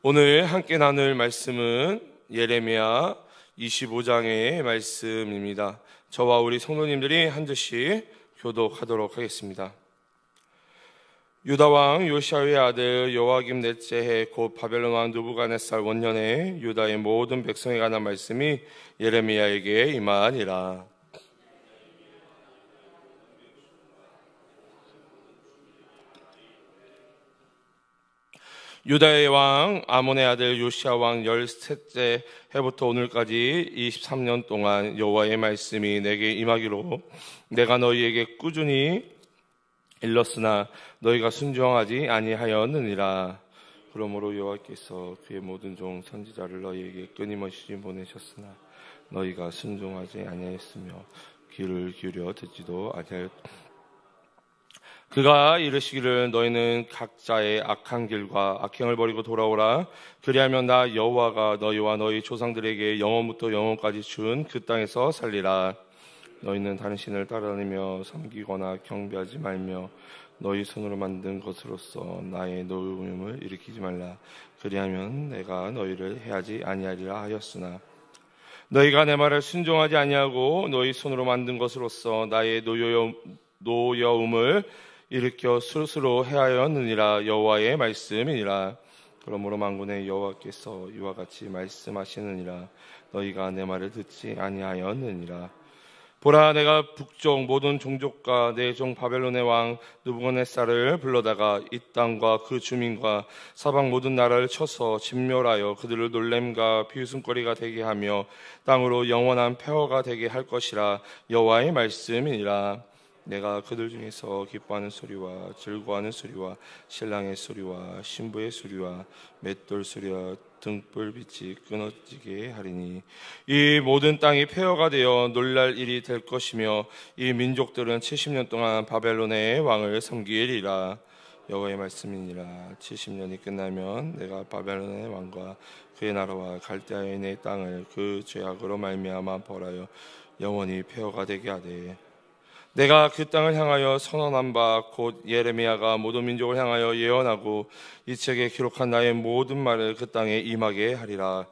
오늘 함께 나눌 말씀은 예레미야 25장의 말씀입니다. 저와 우리 성도님들이 한 절씩 교독하도록 하겠습니다. 유다 왕 요시야의 아들 여호야김 넷째 해 곧 바벨론 왕 느부갓네살 원년에 유다의 모든 백성에 관한 말씀이 예레미야에게 임하니라. 유다의 왕 아몬의 아들 요시야 왕 13째 해부터 오늘까지 23년 동안 여호와의 말씀이 내게 임하기로 내가 너희에게 꾸준히 일렀으나 너희가 순종하지 아니하였느니라. 그러므로 여호와께서 그의 모든 종 선지자를 너희에게 끊임없이 보내셨으나 너희가 순종하지 아니하였으며 귀를 기울여 듣지도 아니하였다. 그가 이르시기를 너희는 각자의 악한 길과 악행을 버리고 돌아오라. 그리하면 나 여호와가 너희와 너희 조상들에게 영원부터 영원까지 준 그 땅에서 살리라. 너희는 다른 신을 따라다니며 섬기거나 경배하지 말며 너희 손으로 만든 것으로서 나의 노여움을 일으키지 말라. 그리하면 내가 너희를 해하지 아니하리라 하였으나 너희가 내 말을 순종하지 아니하고 너희 손으로 만든 것으로서 나의 노여움을 일으켜 스스로 해하였느니라. 여호와의 말씀이니라. 그러므로 만군의 여호와께서 이와 같이 말씀하시느니라. 너희가 내 말을 듣지 아니하였느니라. 보라, 내가 북쪽 모든 종족과 내 종 바벨론의 왕 느부갓네살을 불러다가 이 땅과 그 주민과 사방 모든 나라를 쳐서 진멸하여 그들을 놀램과 비웃음거리가 되게 하며 땅으로 영원한 폐허가 되게 할 것이라. 여호와의 말씀이니라. 내가 그들 중에서 기뻐하는 소리와 즐거워하는 소리와 신랑의 소리와 신부의 소리와 맷돌 소리와 등불빛이 끊어지게 하리니 이 모든 땅이 폐허가 되어 놀랄 일이 될 것이며 이 민족들은 70년 동안 바벨론의 왕을 섬기리라. 여호와의 말씀이니라. 70년이 끝나면 내가 바벨론의 왕과 그의 나라와 갈대아인의 땅을 그 죄악으로 말미암아 벌하여 영원히 폐허가 되게 하되 내가 그 땅을 향하여 선언한 바 곧 예레미야가 모든 민족을 향하여 예언하고 이 책에 기록한 나의 모든 말을 그 땅에 임하게 하리라.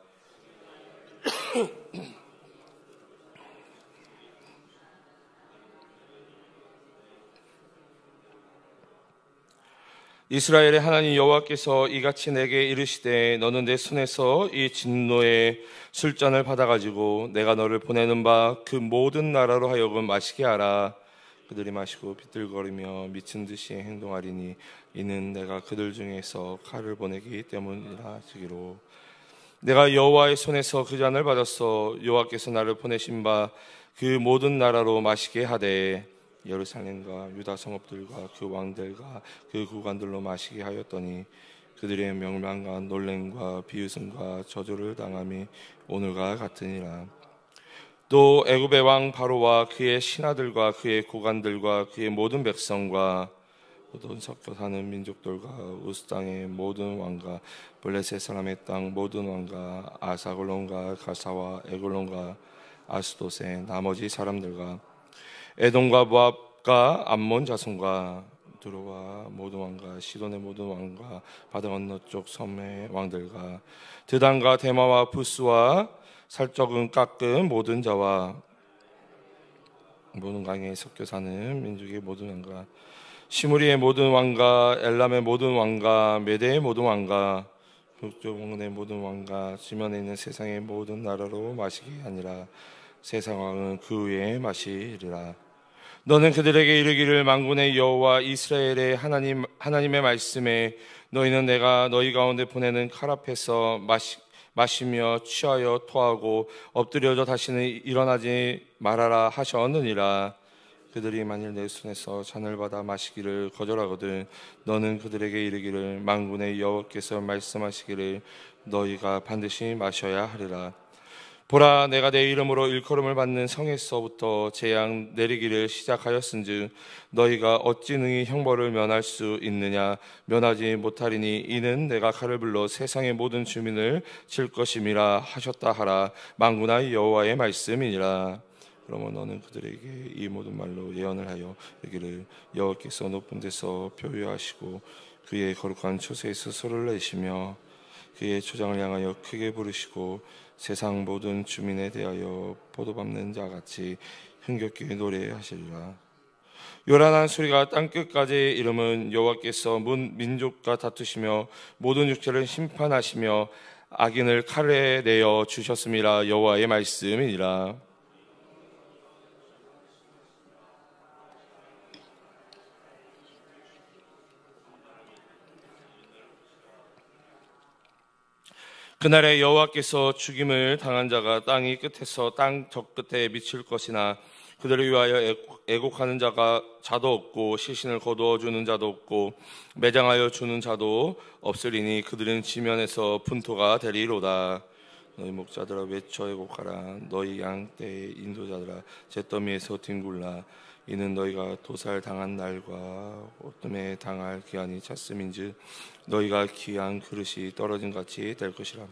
이스라엘의 하나님 여호와께서 이같이 내게 이르시되 너는 내 손에서 이 진노의 술잔을 받아가지고 내가 너를 보내는 바 그 모든 나라로 하여금 마시게 하라. 그들이 마시고 비틀거리며 미친 듯이 행동하리니 이는 내가 그들 중에서 칼을 보내기 때문이라 하시기로. 내가 여호와의 손에서 그 잔을 받았어 여호와께서 나를 보내신 바 그 모든 나라로 마시게 하되 예루살렘과 유다 성읍들과 그 왕들과 그 구간들로 마시게 하였더니 그들의 명망과 놀램과 비웃음과 저주를 당함이 오늘과 같으니라. 또 애굽의 왕 바로와 그의 신하들과 그의 고관들과 그의 모든 백성과 모든 섞여 사는 민족들과 우스 땅의 모든 왕과 블레셋 사람의 땅 모든 왕과 아사글론과 가사와 에글론과 아스돗의 나머지 사람들과 에돔과 모압과 암몬 자손과 두로와 모든 왕과 시돈의 모든 왕과 바다 건너 쪽 섬의 왕들과 드단과 데마와 부스와 살적은 깎은 모든 자와 모든 강에 섞여 사는 민족의 모든 왕과 시므리의 모든 왕과 엘람의 모든 왕과 메대의 모든 왕과 북쪽 왕의 모든 왕과 지면에 있는 세상의 모든 나라로 마시게 하니라. 세상 왕은 그 위에 마시리라. 너는 그들에게 이르기를 만군의 여호와 이스라엘의 하나님의 말씀에 너희는 내가 너희 가운데 보내는 칼 앞에서 마시며 취하여 토하고 엎드려져 다시는 일어나지 말아라 하셨느니라. 그들이 만일 내 손에서 잔을 받아 마시기를 거절하거든 너는 그들에게 이르기를 만군의 여호와께서 말씀하시기를 너희가 반드시 마셔야 하리라. 보라, 내가 내 이름으로 일컬음을 받는 성에서부터 재앙 내리기를 시작하였은즉 너희가 어찌 능히 형벌을 면할 수 있느냐. 면하지 못하리니 이는 내가 칼을 불러 세상의 모든 주민을 칠 것임이라 하셨다 하라. 만군의 여호와의 말씀이니라. 그러면 너는 그들에게 이 모든 말로 예언을 하여 이르기를 여호와께서 높은 데서 표효하시고 그의 거룩한 처소에서 소를 내시며 그의 초장을 향하여 크게 부르시고 세상 모든 주민에 대하여 포도 밟는 자같이 흥겹게 노래하시리라. 요란한 소리가 땅끝까지 이름은 여호와께서 문 민족과 다투시며 모든 육체를 심판하시며 악인을 칼에 내어 주셨음이라. 여호와의 말씀이니라. 그날에 여호와께서 죽임을 당한 자가 땅이 끝에서 땅 저 끝에 미칠 것이나 그들을 위하여 애곡하는 자도 없고 시신을 거두어 주는 자도 없고 매장하여 주는 자도 없으리니 그들은 지면에서 분토가 되리로다. 너희 목자들아 외쳐 애곡하라. 너희 양떼의 인도자들아 잿더미에서 뒹굴라. 이는 너희가 도살 당한 날과 어둠에 당할 기한이 찼음인즉 너희가 귀한 그릇이 떨어진 같이 될 것이라.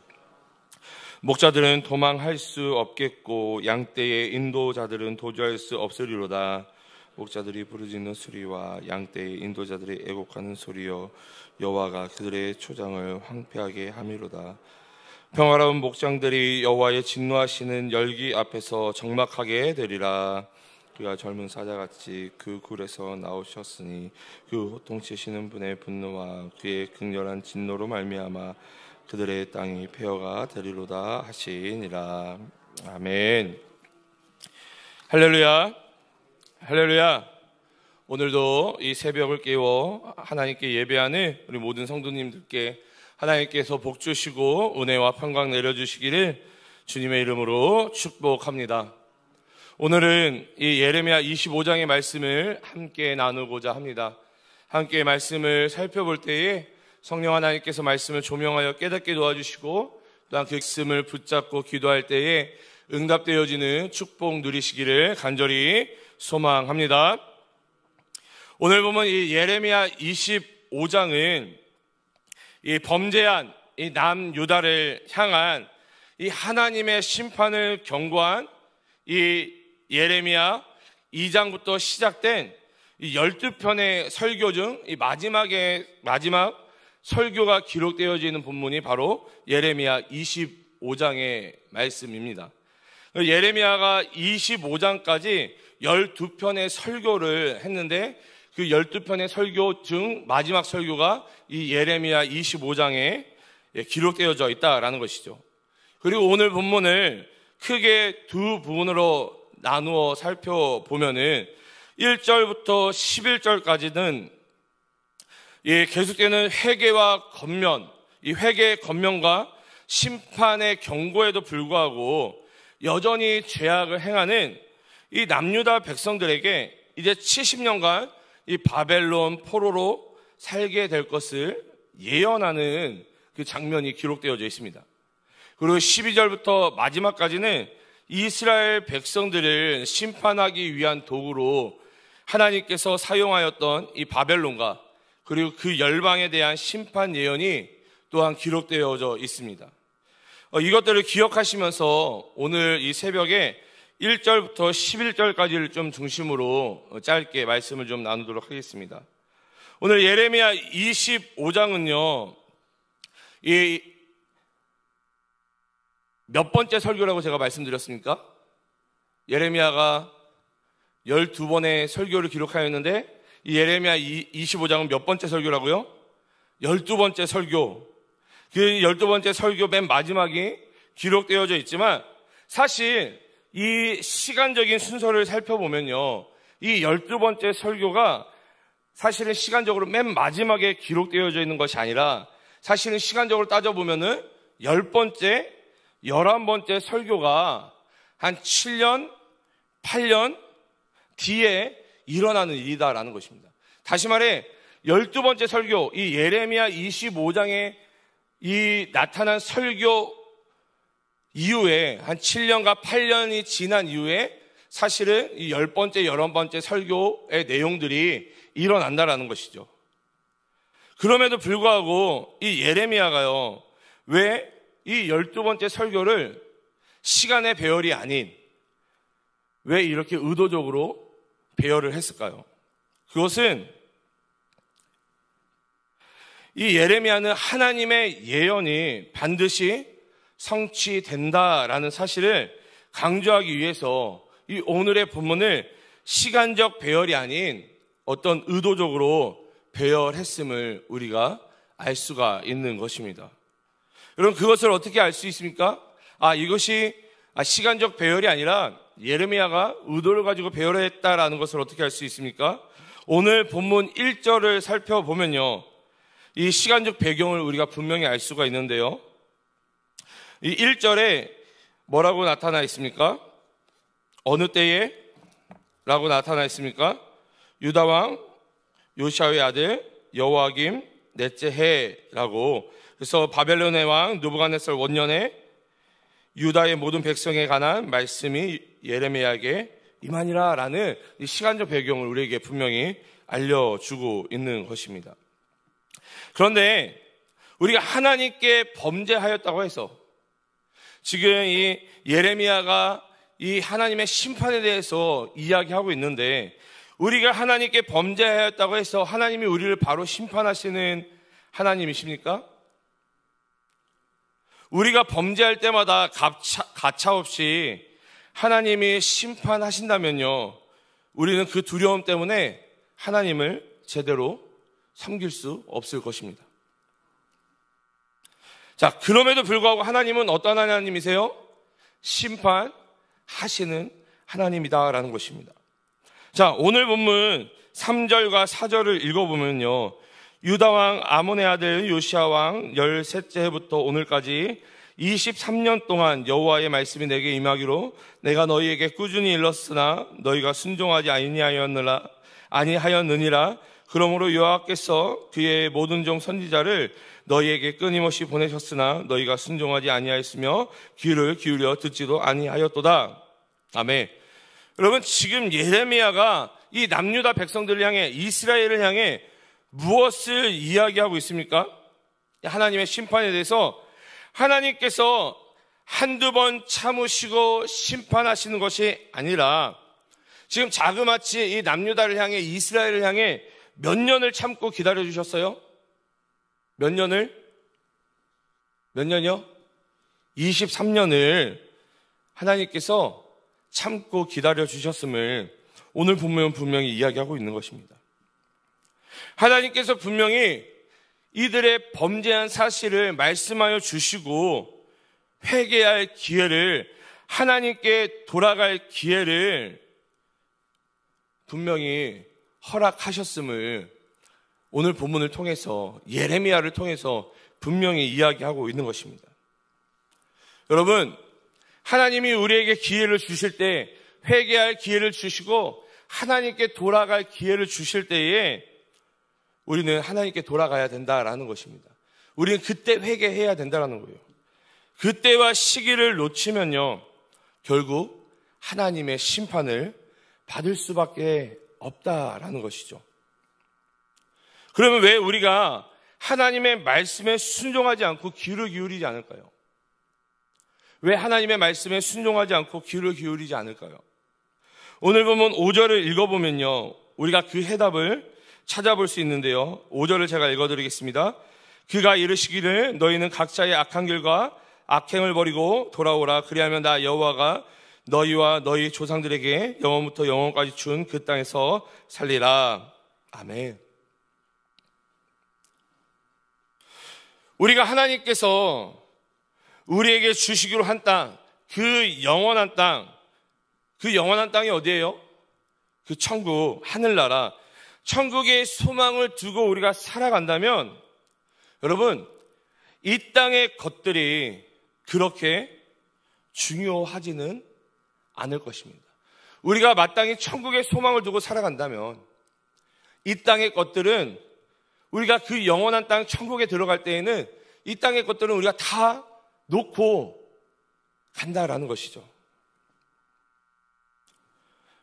목자들은 도망할 수 없겠고 양떼의 인도자들은 도주할 수 없으리로다. 목자들이 부르짖는 소리와 양떼의 인도자들이 애곡하는 소리여 여호와가 그들의 초장을 황폐하게 함이로다. 평화로운 목장들이 여호와의 진노하시는 열기 앞에서 적막하게 되리라. 그가 젊은 사자같이 그 굴에서 나오셨으니 그 호통치시는 분의 분노와 그의 극렬한 진노로 말미암아 그들의 땅이 폐허가 되리로다 하시니라. 아멘. 할렐루야. 할렐루야. 오늘도 이 새벽을 깨워 하나님께 예배하는 우리 모든 성도님들께 하나님께서 복 주시고 은혜와 평강 내려주시기를 주님의 이름으로 축복합니다. 오늘은 이 예레미야 25장의 말씀을 함께 나누고자 합니다. 함께 말씀을 살펴볼 때에 성령 하나님께서 말씀을 조명하여 깨닫게 도와주시고 또한 그 말씀을 붙잡고 기도할 때에 응답되어지는 축복 누리시기를 간절히 소망합니다. 오늘 보면 이 예레미야 25장은 이 범죄한 이 남유다를 향한 이 하나님의 심판을 경고한 이 예레미야 2장부터 시작된 이 12편의 설교 중 이 마지막 설교가 기록되어지는 본문이 바로 예레미야 25장의 말씀입니다. 예레미야가 25장까지 12편의 설교를 했는데 그 12편의 설교 중 마지막 설교가 이 예레미야 25장에 기록되어져 있다라는 것이죠. 그리고 오늘 본문을 크게 두 부분으로 나누어 살펴보면은 1절부터 11절까지는 계속되는 회개와 권면, 이 회개의 권면과 심판의 경고에도 불구하고 여전히 죄악을 행하는 이 남유다 백성들에게 이제 70년간 이 바벨론 포로로 살게 될 것을 예언하는 그 장면이 기록되어져 있습니다. 그리고 12절부터 마지막까지는 이스라엘 백성들을 심판하기 위한 도구로 하나님께서 사용하였던 이 바벨론과 그리고 그 열방에 대한 심판 예언이 또한 기록되어져 있습니다. 이것들을 기억하시면서 오늘 이 새벽에 1절부터 11절까지를 좀 중심으로 짧게 말씀을 좀 나누도록 하겠습니다. 오늘 예레미야 25장은요, 이 몇 번째 설교라고 제가 말씀드렸습니까? 예레미야가 12번의 설교를 기록하였는데 이 예레미야 25장은 몇 번째 설교라고요? 12번째 설교. 그 12번째 설교 맨 마지막이 기록되어져 있지만 사실 이 시간적인 순서를 살펴보면요, 이 12번째 설교가 사실은 시간적으로 맨 마지막에 기록되어져 있는 것이 아니라 사실은 시간적으로 따져보면은 10번째, 11번째 설교가 한 7년, 8년 뒤에 일어나는 일이다라는 것입니다. 다시 말해 12번째 설교, 이 예레미야 25장에 이 나타난 설교 이후에 한 7년과 8년이 지난 이후에 사실은 이 10번째, 11번째 설교의 내용들이 일어난다라는 것이죠. 그럼에도 불구하고 이 예레미야가요, 왜 이 12번째 설교를 시간의 배열이 아닌 왜 이렇게 의도적으로 배열을 했을까요? 그것은 이 예레미야는 하나님의 예언이 반드시 성취된다라는 사실을 강조하기 위해서 이 오늘의 본문을 시간적 배열이 아닌 어떤 의도적으로 배열했음을 우리가 알 수가 있는 것입니다. 여러분, 그것을 어떻게 알 수 있습니까? 이것이 시간적 배열이 아니라 예레미야가 의도를 가지고 배열했다라는 것을 어떻게 알 수 있습니까? 오늘 본문 1절을 살펴보면요, 이 시간적 배경을 우리가 분명히 알 수가 있는데요, 이 1절에 뭐라고 나타나 있습니까? 어느 때에? 라고 나타나 있습니까? 유다왕 요시야의 아들 여호야김 넷째 해라고. 그래서 바벨론의 왕 느부갓네살 원년에 유다의 모든 백성에 관한 말씀이 예레미야에게 임하니라 라는 이 시간적 배경을 우리에게 분명히 알려주고 있는 것입니다. 그런데 우리가 하나님께 범죄하였다고 해서 지금 이 예레미야가 이 하나님의 심판에 대해서 이야기하고 있는데, 우리가 하나님께 범죄하였다고 해서 하나님이 우리를 바로 심판하시는 하나님이십니까? 우리가 범죄할 때마다 가차없이 하나님이 심판하신다면요, 우리는 그 두려움 때문에 하나님을 제대로 섬길 수 없을 것입니다. 자, 그럼에도 불구하고 하나님은 어떤 하나님이세요? 심판하시는 하나님이다라는 것입니다. 자, 오늘 본문 3절과 4절을 읽어보면요, 유다왕 아몬의 아들 요시야왕 13째 해부터 오늘까지 23년 동안 여호와의 말씀이 내게 임하기로 내가 너희에게 꾸준히 일렀으나 너희가 순종하지 아니하였느니라. 그러므로 여호와께서 그의 모든 종 선지자를 너희에게 끊임없이 보내셨으나 너희가 순종하지 아니하였으며 귀를 기울여 듣지도 아니하였도다. 아멘. 여러분, 지금 예레미야가 이 남유다 백성들을 향해, 이스라엘을 향해 무엇을 이야기하고 있습니까? 하나님의 심판에 대해서 하나님께서 한두 번 참으시고 심판하시는 것이 아니라 지금 자그마치 이 남유다를 향해, 이스라엘을 향해 몇 년을 참고 기다려주셨어요? 몇 년이요? 23년을 하나님께서 참고 기다려주셨음을 오늘 본문은 분명히 이야기하고 있는 것입니다. 하나님께서 분명히 이들의 범죄한 사실을 말씀하여 주시고 회개할 기회를, 하나님께 돌아갈 기회를 분명히 허락하셨음을 오늘 본문을 통해서, 예레미야를 통해서 분명히 이야기하고 있는 것입니다. 여러분, 하나님이 우리에게 기회를 주실 때, 회개할 기회를 주시고 하나님께 돌아갈 기회를 주실 때에 우리는 하나님께 돌아가야 된다라는 것입니다. 우리는 그때 회개해야 된다라는 거예요. 그때와 시기를 놓치면요, 결국 하나님의 심판을 받을 수밖에 없다라는 것이죠. 그러면 왜 우리가 하나님의 말씀에 순종하지 않고 귀를 기울이지 않을까요? 왜 하나님의 말씀에 순종하지 않고 귀를 기울이지 않을까요? 오늘 보면 5절을 읽어보면요, 우리가 그 해답을 찾아볼 수 있는데요, 5절을 제가 읽어드리겠습니다. 그가 이르시기를 너희는 각자의 악한 길과 악행을 버리고 돌아오라. 그리하면 나 여호와가 너희와 너희 조상들에게 영원부터 영원까지 준 그 땅에서 살리라. 아멘. 우리가 하나님께서 우리에게 주시기로 한 땅, 그 영원한 땅이 어디예요? 그 천국, 하늘나라, 천국의 소망을 두고 우리가 살아간다면 여러분, 이 땅의 것들이 그렇게 중요하지는 않을 것입니다. 우리가 마땅히 천국의 소망을 두고 살아간다면 이 땅의 것들은, 우리가 그 영원한 땅 천국에 들어갈 때에는 이 땅의 것들은 우리가 다 놓고 간다라는 것이죠.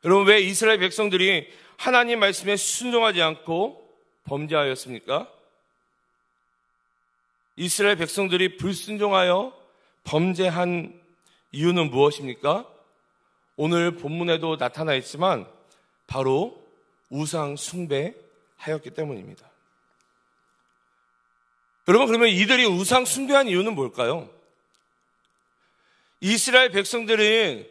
여러분, 왜 이스라엘 백성들이 하나님 말씀에 순종하지 않고 범죄하였습니까? 이스라엘 백성들이 불순종하여 범죄한 이유는 무엇입니까? 오늘 본문에도 나타나 있지만 바로 우상 숭배하였기 때문입니다. 여러분, 그러면 이들이 우상 숭배한 이유는 뭘까요? 이스라엘 백성들은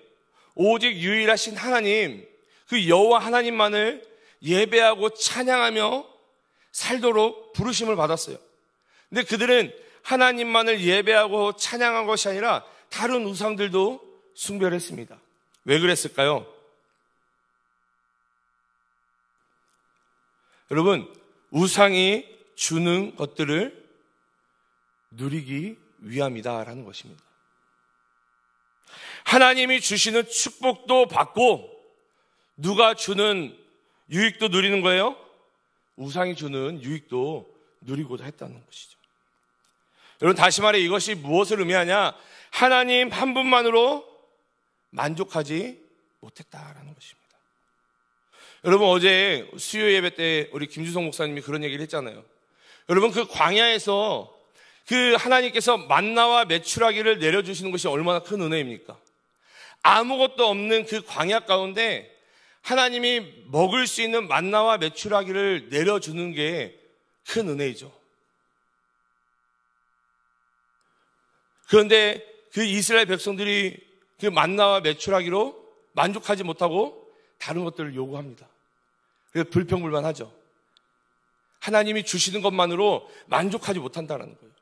오직 유일하신 하나님, 그 여호와 하나님만을 예배하고 찬양하며 살도록 부르심을 받았어요. 근데 그들은 하나님만을 예배하고 찬양한 것이 아니라 다른 우상들도 숭배를 했습니다. 왜 그랬을까요? 여러분, 우상이 주는 것들을 누리기 위함이다라는 것입니다. 하나님이 주시는 축복도 받고 누가 주는 유익도 누리는 거예요? 우상이 주는 유익도 누리고자 했다는 것이죠. 여러분, 다시 말해 이것이 무엇을 의미하냐? 하나님 한 분만으로 만족하지 못했다라는 것입니다. 여러분, 어제 수요 예배 때 우리 김주성 목사님이 그런 얘기를 했잖아요. 여러분, 그 광야에서 그 하나님께서 만나와 메추라기를 내려주시는 것이 얼마나 큰 은혜입니까? 아무것도 없는 그 광야 가운데 하나님이 먹을 수 있는 만나와 메추라기를 내려주는 게 큰 은혜이죠. 그런데 그 이스라엘 백성들이 그 만나와 메추라기로 만족하지 못하고 다른 것들을 요구합니다. 그래서 불평불만하죠. 하나님이 주시는 것만으로 만족하지 못한다는 거예요.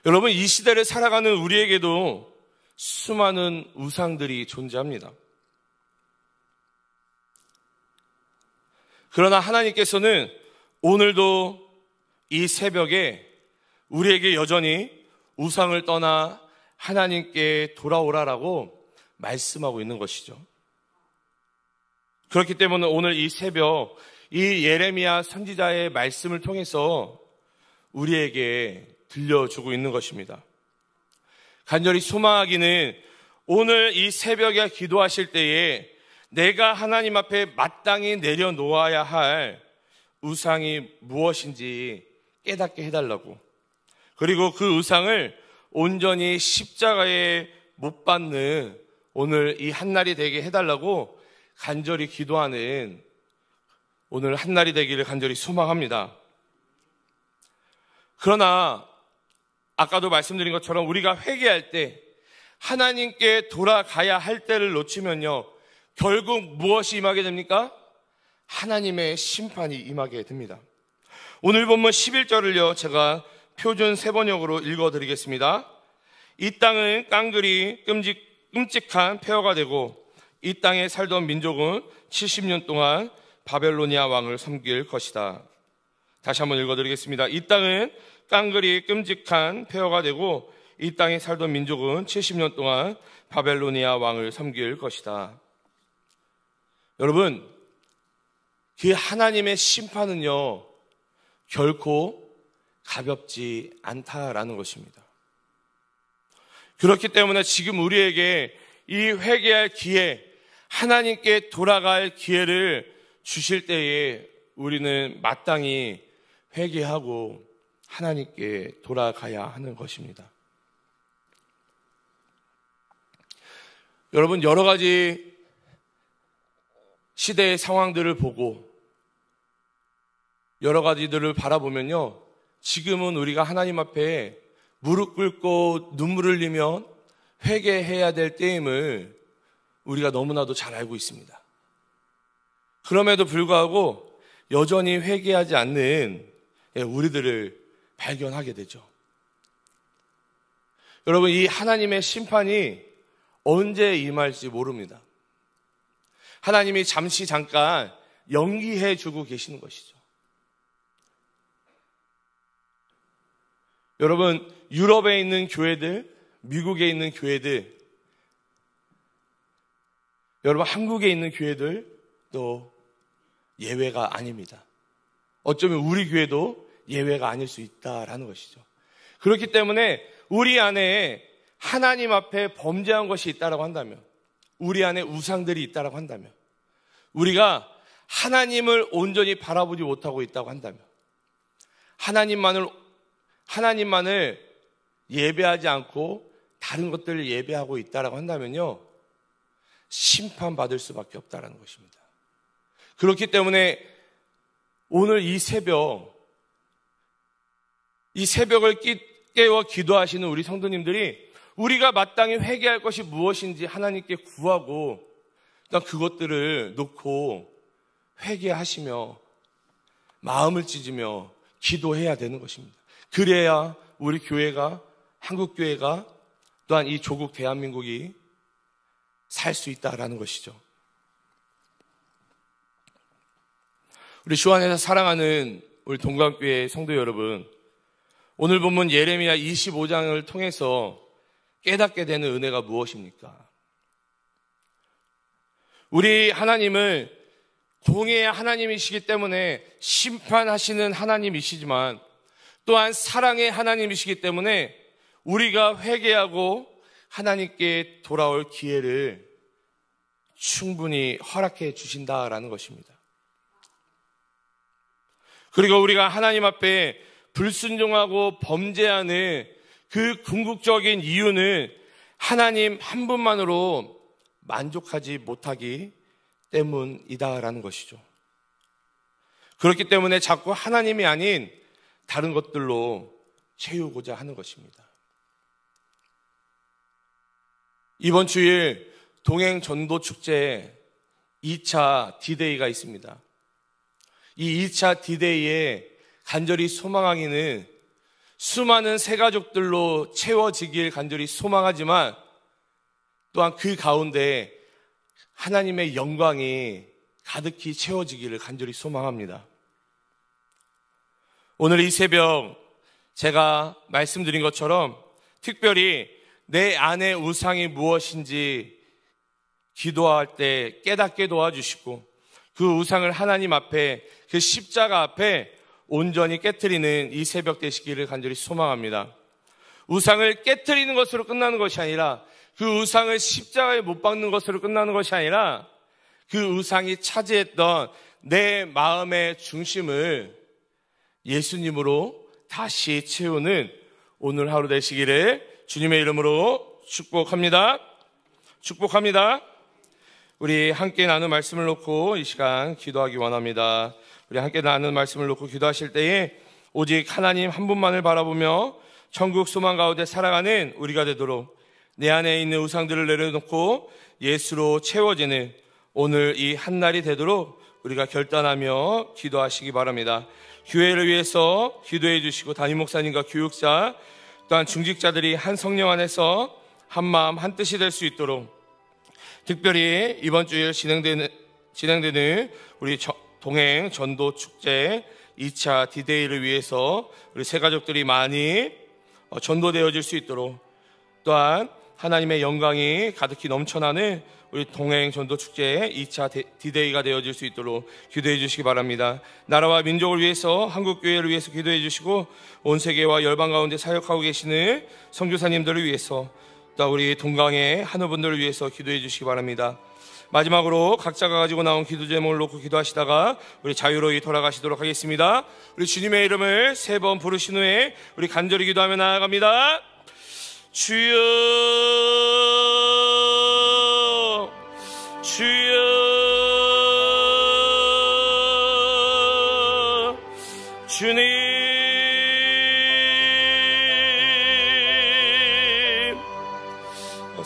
여러분, 이 시대를 살아가는 우리에게도 수많은 우상들이 존재합니다. 그러나 하나님께서는 오늘도 이 새벽에 우리에게 여전히 우상을 떠나 하나님께 돌아오라라고 말씀하고 있는 것이죠. 그렇기 때문에 오늘 이 새벽 이 예레미야 선지자의 말씀을 통해서 우리에게 들려주고 있는 것입니다. 간절히 소망하기는 오늘 이 새벽에 기도하실 때에 내가 하나님 앞에 마땅히 내려놓아야 할 우상이 무엇인지 깨닫게 해달라고, 그리고 그 우상을 온전히 십자가에 못 박는 오늘 이 한날이 되게 해달라고 간절히 기도하는 오늘 한날이 되기를 간절히 소망합니다. 그러나 아까도 말씀드린 것처럼 우리가 회개할 때 하나님께 돌아가야 할 때를 놓치면요, 결국 무엇이 임하게 됩니까? 하나님의 심판이 임하게 됩니다. 오늘 본문 11절을요 제가 표준 세번역으로 읽어드리겠습니다. 이 땅은 깡그리 끔찍한 폐허가 되고 이 땅에 살던 민족은 70년 동안 바벨로니아 왕을 섬길 것이다. 다시 한번 읽어드리겠습니다. 이 땅은 깡그리 끔찍한 폐허가 되고 이 땅에 살던 민족은 70년 동안 바벨로니아 왕을 섬길 것이다. 여러분, 그 하나님의 심판은요 결코 가볍지 않다라는 것입니다. 그렇기 때문에 지금 우리에게 이 회개할 기회, 하나님께 돌아갈 기회를 주실 때에 우리는 마땅히 회개하고 하나님께 돌아가야 하는 것입니다. 여러분, 여러 가지 시대의 상황들을 보고 여러 가지들을 바라보면요, 지금은 우리가 하나님 앞에 무릎 꿇고 눈물을 흘리며 회개해야 될 때임을 우리가 너무나도 잘 알고 있습니다. 그럼에도 불구하고 여전히 회개하지 않는 우리들을 발견하게 되죠. 여러분, 이 하나님의 심판이 언제 임할지 모릅니다. 하나님이 잠깐 연기해 주고 계시는 것이죠. 여러분, 유럽에 있는 교회들, 미국에 있는 교회들, 여러분 한국에 있는 교회들도 예외가 아닙니다. 어쩌면 우리 교회도 예외가 아닐 수 있다라는 것이죠. 그렇기 때문에 우리 안에 하나님 앞에 범죄한 것이 있다라고 한다면, 우리 안에 우상들이 있다라고 한다면, 우리가 하나님을 온전히 바라보지 못하고 있다고 한다면, 하나님만을 예배하지 않고 다른 것들을 예배하고 있다라고 한다면요, 심판받을 수밖에 없다라는 것입니다. 그렇기 때문에 오늘 이 새벽 이 새벽을 깨워 기도하시는 우리 성도님들이 우리가 마땅히 회개할 것이 무엇인지 하나님께 구하고 그것들을 놓고 회개하시며 마음을 찢으며 기도해야 되는 것입니다. 그래야 우리 교회가, 한국교회가, 또한 이 조국 대한민국이 살 수 있다라는 것이죠. 우리 주 안에서 사랑하는 우리 동감교회 성도 여러분, 오늘 본문 예레미야 25장을 통해서 깨닫게 되는 은혜가 무엇입니까? 우리 하나님을 공의의 하나님이시기 때문에 심판하시는 하나님이시지만 또한 사랑의 하나님이시기 때문에 우리가 회개하고 하나님께 돌아올 기회를 충분히 허락해 주신다라는 것입니다. 그리고 우리가 하나님 앞에 불순종하고 범죄하는 그 궁극적인 이유는 하나님 한 분만으로 만족하지 못하기 때문이다라는 것이죠. 그렇기 때문에 자꾸 하나님이 아닌 다른 것들로 채우고자 하는 것입니다. 이번 주일 동행 전도 축제 2차 D-Day가 있습니다. 이 2차 D-Day에 간절히 소망하기는 수많은 새가족들로 채워지길 간절히 소망하지만 또한 그 가운데 하나님의 영광이 가득히 채워지기를 간절히 소망합니다. 오늘 이 새벽 제가 말씀드린 것처럼 특별히 내 안의 우상이 무엇인지 기도할 때 깨닫게 도와주시고 그 우상을 하나님 앞에, 그 십자가 앞에 온전히 깨트리는 이 새벽 되시기를 간절히 소망합니다. 우상을 깨트리는 것으로 끝나는 것이 아니라 그 우상을 십자가에 못 박는 것으로 끝나는 것이 아니라 그 우상이 차지했던 내 마음의 중심을 예수님으로 다시 채우는 오늘 하루 되시기를 주님의 이름으로 축복합니다. 축복합니다. 우리 함께 나눈 말씀을 놓고 이 시간 기도하기 원합니다. 우리 함께 나눈 말씀을 놓고 기도하실 때에 오직 하나님 한 분만을 바라보며 천국 소망 가운데 살아가는 우리가 되도록 내 안에 있는 우상들을 내려놓고 예수로 채워지는 오늘 이 한날이 되도록 우리가 결단하며 기도하시기 바랍니다. 교회를 위해서 기도해 주시고 담임 목사님과 교육자 또한 중직자들이 한 성령 안에서 한 마음 한 뜻이 될 수 있도록 특별히 이번 주에 진행되는 우리 동행 전도 축제 2차 D-Day를 위해서 우리 새가족들이 많이 전도되어질 수 있도록 또한 하나님의 영광이 가득히 넘쳐나는 우리 동행 전도 축제 2차 D-Day가 되어질 수 있도록 기도해 주시기 바랍니다. 나라와 민족을 위해서 한국교회를 위해서 기도해 주시고 온 세계와 열방 가운데 사역하고 계시는 선교사님들을 위해서 또 우리 동강의 한우분들을 위해서 기도해 주시기 바랍니다. 마지막으로 각자가 가지고 나온 기도 제목을 놓고 기도하시다가 우리 자유로이 돌아가시도록 하겠습니다. 우리 주님의 이름을 3번 부르신 후에 우리 간절히 기도하며 나아갑니다. 주여 주여 주님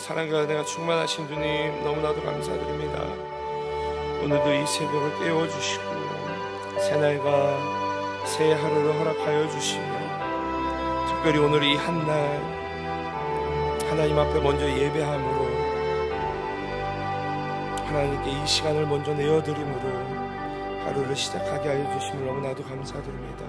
사랑과 은혜가 충만하신 주님 너무나도 감사드립니다. 오늘도 이 새벽을 깨워주시고 새날과 새 하루를 허락하여 주시며 특별히 오늘 이 한날 하나님 앞에 먼저 예배함으로 하나님께 이 시간을 먼저 내어드림으로 하루를 시작하게 하여 주심을 너무나도 감사드립니다.